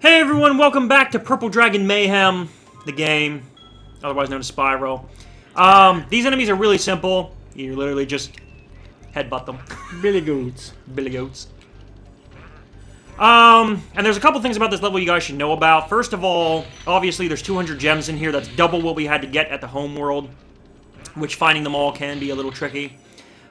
Hey everyone, welcome back to Purple Dragon Mayhem, the game, otherwise known as Spyro. These enemies are really simple. You literally just headbutt them. Billy Goats. Billy Goats. And there's a couple things about this level you guys should know about. First of all, obviously there's 200 gems in here. That's double what we had to get at the home world, which finding them all can be a little tricky.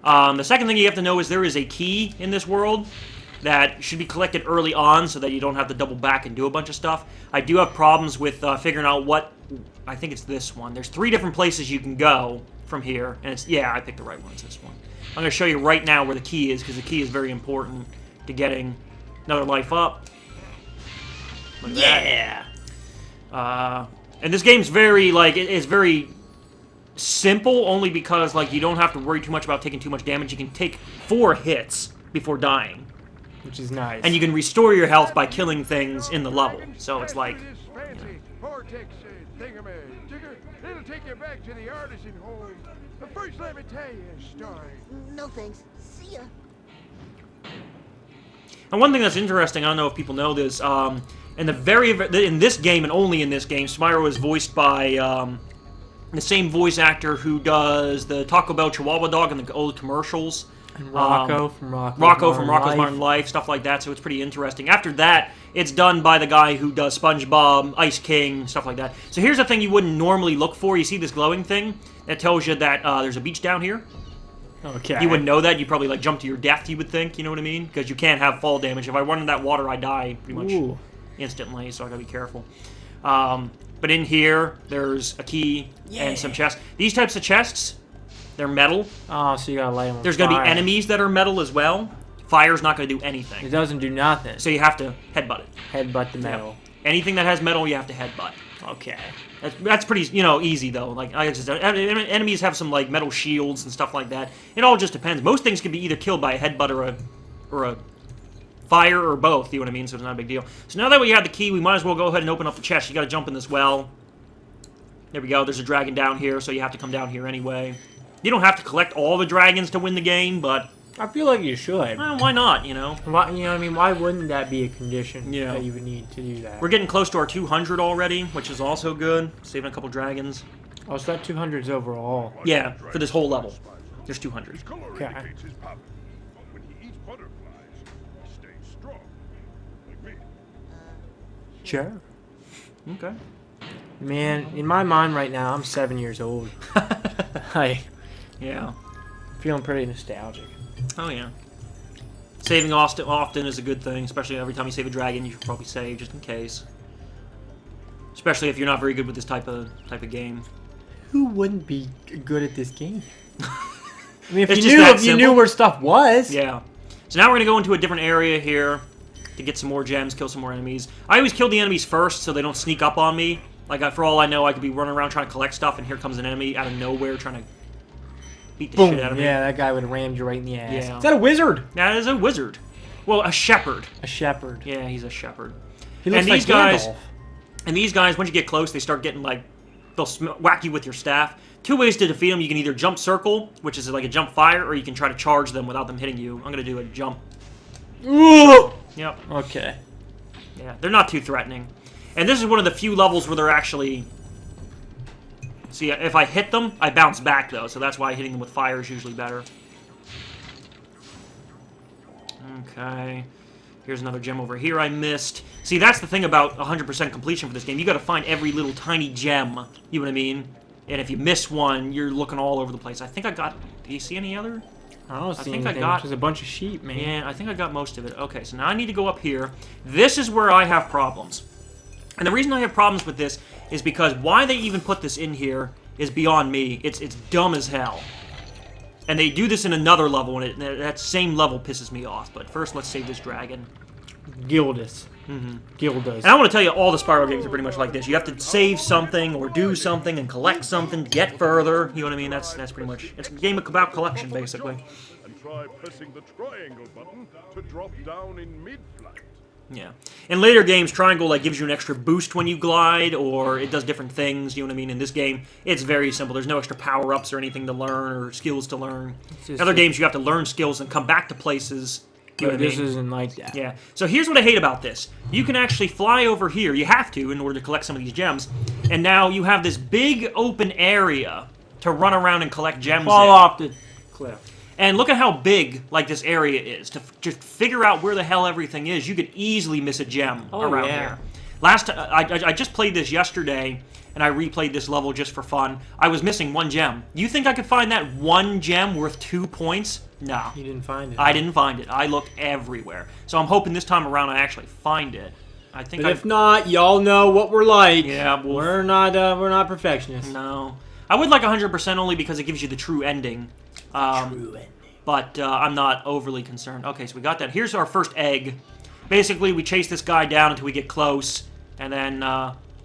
The second thing you have to know is there is a key in this world that should be collected early on so that you don't have to double back and do a bunch of stuff. I do have problems with figuring out what... I think it's this one. There's 3 different places you can go from here, and it's... Yeah, I picked the right one. It's this one. I'm going to show you right now where the key is, because the key is very important to getting another life up. Look at that. And this game's very, like, it's very simple, only because, like, you don't have to worry too much about taking too much damage. You can take 4 hits before dying. Which is nice. And you can restore your health by killing things in the level. So it's like... It'll take you back to the artisan home. But first, let me tell you a story. No thanks. See ya. And one thing that's interesting, I don't know if people know this, in this game, and only in this game, Spyro is voiced by the same voice actor who does the Taco Bell Chihuahua dog in the old commercials. And Rocco from Rocco's Modern Life, stuff like that, so it's pretty interesting. After that, it's done by the guy who does SpongeBob, Ice King, stuff like that. So here's the thing you wouldn't normally look for. You see this glowing thing? That tells you that there's a beach down here. Okay. You wouldn't know that. You'd probably like jump to your death, you would think, you know what I mean? Because you can't have fall damage. If I run in that water, I die pretty much instantly, so I gotta be careful. But in here, there's a key and some chests. These types of chests... They're metal. Oh, so you gotta light them on There's gonna fire. be enemies that are metal as well. Fire's not gonna do anything. It doesn't do nothing. So you have to headbutt it. Headbutt the metal. Yep. Anything that has metal, you have to headbutt. Okay. That's pretty, easy though. Like enemies have some like metal shields and stuff like that. It all just depends. Most things can be either killed by a headbutt or a fire or both. You know what I mean? So it's not a big deal. So now that we have the key, we might as well go ahead and open up the chest. You got to jump in this well. There we go. There's a dragon down here, so you have to come down here anyway. You don't have to collect all the dragons to win the game, but... I feel like you should. Well, why not, Why, I mean, why wouldn't that be a condition Yeah. that you would need to do that? We're getting close to our 200 already, which is also good. Saving a couple dragons. Oh, so that 200's overall. Yeah, for this whole level. There's 200. Okay. When he eats butterflies, he stays strong. Like me. Sure. Okay. Man, in my mind right now, I'm 7 years old. Yeah. Feeling pretty nostalgic. Oh, yeah. Saving often is a good thing, especially every time you save a dragon, you should probably save just in case. Especially if you're not very good with this type of game. Who wouldn't be good at this game? I mean, It's if just you knew where stuff was. Yeah. So now we're going to go into a different area here to get some more gems, kill some more enemies. I always kill the enemies first so they don't sneak up on me. Like, for all I know, I could be running around trying to collect stuff, and here comes an enemy out of nowhere trying to beat the Boom. shit out of me. Yeah, that guy would have rammed you right in the ass. Yeah. Is that a wizard? That is a wizard. Well, a shepherd. A shepherd. Yeah, he's a shepherd. He looks And like these guys, Gandalf. and these guys, once you get close, they start getting like, they'll whack you with your staff. 2 ways to defeat them. You can either jump circle, which is like a jump fire, or you can try to charge them without them hitting you. I'm gonna do a jump. Ooh. Yep. Okay. Yeah, they're not too threatening. And this is one of the few levels where they're actually... See, if I hit them, I bounce back, though, so that's why hitting them with fire is usually better. Okay. Here's another gem over here I missed. See, that's the thing about 100% completion for this game. You gotta find every little tiny gem, you know what I mean? And if you miss one, you're looking all over the place. I think I got... Do you see any other? I don't see think I anything. got- There's a bunch of sheep, man. Yeah, I think I got most of it. Okay, so now I need to go up here. This is where I have problems. And the reason I have problems with this is because why they even put this in here is beyond me. It's dumb as hell. And they do this in another level, and that same level pisses me off. But first, let's save this dragon. Gildas. Gildas. And I want to tell you, all the Spyro games are pretty much like this. You have to save something, or do something, and collect something to get further. You know what I mean? That's pretty much... It's a game about collection, basically. And try pressing the triangle button to drop down in mid-flight. Yeah. In later games, triangle like gives you an extra boost when you glide, or it does different things, you know what I mean? In this game, it's very simple. There's no extra power-ups or anything to learn, or skills to learn. In other games, you have to learn skills and come back to places You know But what I this mean? isn't like that. Yeah. So here's what I hate about this. You can actually fly over here. You have to in order to collect some of these gems. And now you have this big open area to run around and collect gems Fall in. off the cliff. And look at how big like this area is. To just figure out where the hell everything is, you could easily miss a gem around here. Last I just played this yesterday, and I replayed this level just for fun. I was missing one gem. You think I could find that one gem worth 2 points? No. You didn't find it. I didn't find it. I looked everywhere. So I'm hoping this time around I actually find it. I think But if not, y'all know what we're like. Yeah, well, we're not perfectionists. No. I would like 100% only because it gives you the true ending. True ending. But I'm not overly concerned. Okay, so we got that. Here's our first egg. Basically, we chase this guy down until we get close, and then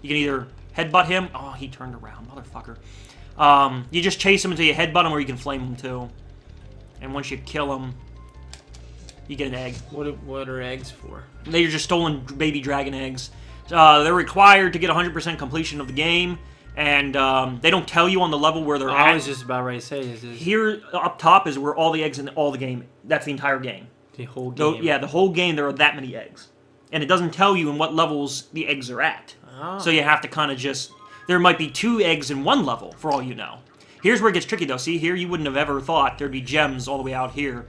you can either headbutt him. Oh, he turned around, motherfucker. You just chase him until you headbutt him, or you can flame him too. And once you kill him, you get an egg. What are eggs for? They're just stolen baby dragon eggs. They're required to get 100% completion of the game, and they don't tell you on the level where they're at. I was just about ready to say this is Here up top is where all the eggs in all the game. That's the entire game. the whole So, game. yeah, the whole game there are that many eggs, and it doesn't tell you in what levels the eggs are at. Oh. So you have to kind of just. There might be 2 eggs in one level for all you know. Here's where it gets tricky though. See here, you wouldn't have ever thought there'd be gems all the way out here.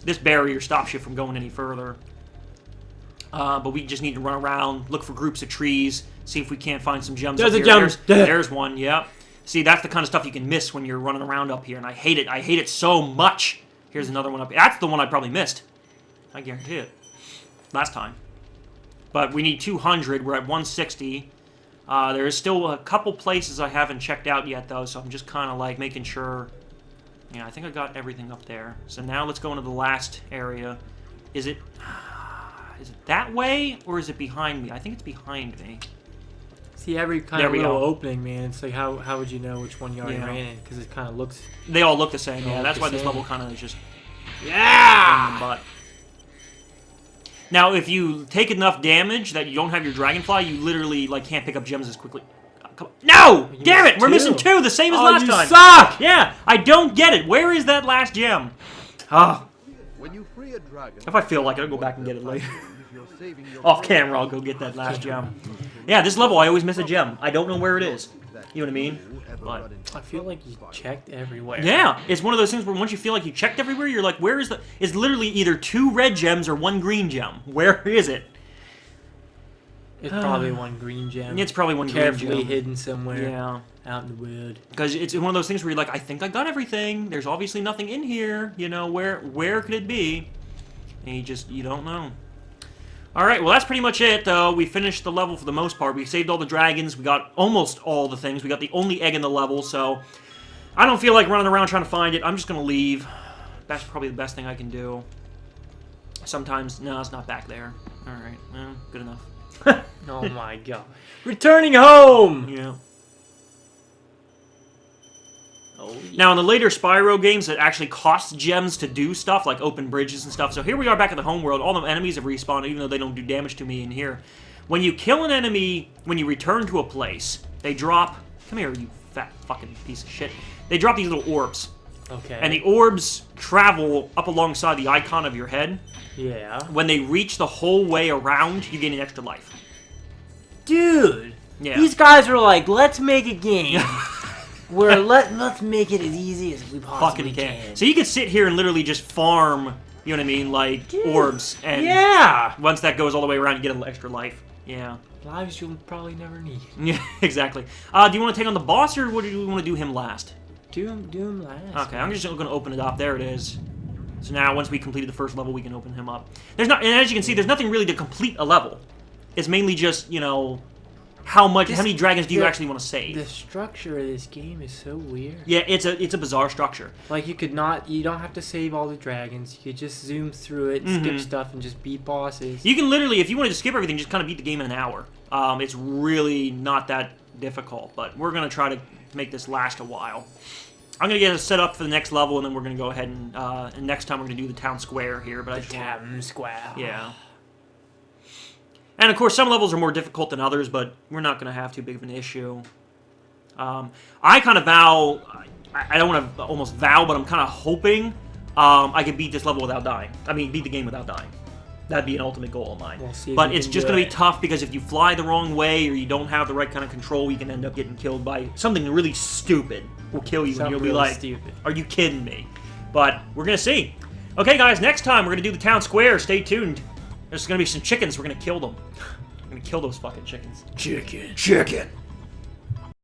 This barrier stops you from going any further. But we just need to run around, look for groups of trees, see if we can't find some gems. There's up a here. gem. There's one. Yep. See, that's the kind of stuff you can miss when you're running around up here, and I hate it. I hate it so much. Here's another one up here. That's the one I probably missed. I guarantee it. Last time. But we need 200. We're at 160. There is still a couple places I haven't checked out yet, though, so I'm just kind of like making sure. Yeah, I think I got everything up there. So now let's go into the last area. Is it that way, or is it behind me? I think it's behind me. See, every kind There of we little go. opening, man. It's like how would you know which one you already Yeah. ran in? Because it kind of looks. They all look the same, They all yeah. look That's the why this same. level kind of is just Yeah. in the butt. Now, if you take enough damage that you don't have your dragonfly, you literally like can't pick up gems as quickly. Come on. No! You Damn it! missed We're 2. missing 2, the same as Oh, last you time. suck! Yeah, I don't get it. Where is that last gem? Ah, When you free a dragon, if I feel like it, I'll go back and get it later. if you're saving your Off camera, I'll go get that last gem. Yeah, this level, I always miss a gem. I don't know where it is. You know what I mean? But I feel like you checked everywhere. yeah, it's one of those things where once you feel like you checked everywhere, you're like, where is the... It's literally either 2 red gems or 1 green gem. Where is it? It's probably one green gem. It's probably 1 green carefully gem. hidden somewhere Yeah. out in the wood. Because it's one of those things where you're like, I think I got everything. There's obviously nothing in here. You know, where could it be? And you don't know. Alright, well that's pretty much it, though. We finished the level for the most part. We saved all the dragons. We got almost all the things. We got the only egg in the level, so... I don't feel like running around trying to find it. I'm just going to leave. That's probably the best thing I can do. Sometimes... No, it's not back there. Alright, well, good enough. Oh my god. Returning home! Yeah. Oh, Now, in the later Spyro games, it actually costs gems to do stuff, like open bridges and stuff. So here we are back in the home world. All the enemies have respawned, even though they don't do damage to me in here. When you kill an enemy, when you return to a place, they drop... Come here, you fat fucking piece of shit. They drop these little orbs. okay. And the orbs travel up alongside the icon of your head. Yeah. When they reach the whole way around, you gain an extra life. Dude! Yeah. These guys are like, let's make a game where let's make it as easy as we possibly Fucking can. So you could sit here and literally just farm, you know what I mean, like Dude, orbs. And yeah! once that goes all the way around, you get a little extra life. Yeah. Lives you'll probably never need. Yeah, exactly. Do you want to take on the boss, or do you want to do him last? Do him last. Okay, I'm just going to open it up. There it is. So now, once we completed the first level, we can open him up. There's not, and as you can see, there's nothing really to complete a level. It's mainly just, you know, how many dragons do you actually want to save? The structure of this game is so weird. Yeah, it's a bizarre structure. Like you don't have to save all the dragons. You could just zoom through it, and skip stuff, and just beat bosses. You can literally, if you wanted to skip everything, just kind of beat the game in an hour. It's really not that difficult, but we're going to try to make this last a while. I'm going to get it set up for the next level, and then we're going to go ahead and next time we're going to do the town square here. But Town Square. Yeah. And of course, some levels are more difficult than others, but we're not going to have too big of an issue. I kind of vow, I don't want to almost vow, but I'm kind of hoping I can beat this level without dying. I mean, beat the game without dying. That'd be an ultimate goal of mine. We'll see if But we it's can just do going to be it. tough because if you fly the wrong way or you don't have the right kind of control, you can end up getting killed by something really stupid. Will kill you and Something you'll be really like, stupid. are you kidding me? But we're going to see. Okay, guys, next time we're going to do the town square. Stay tuned. There's going to be some chickens. We're going to kill them. We're going to kill those fucking chickens. Chicken. Chicken.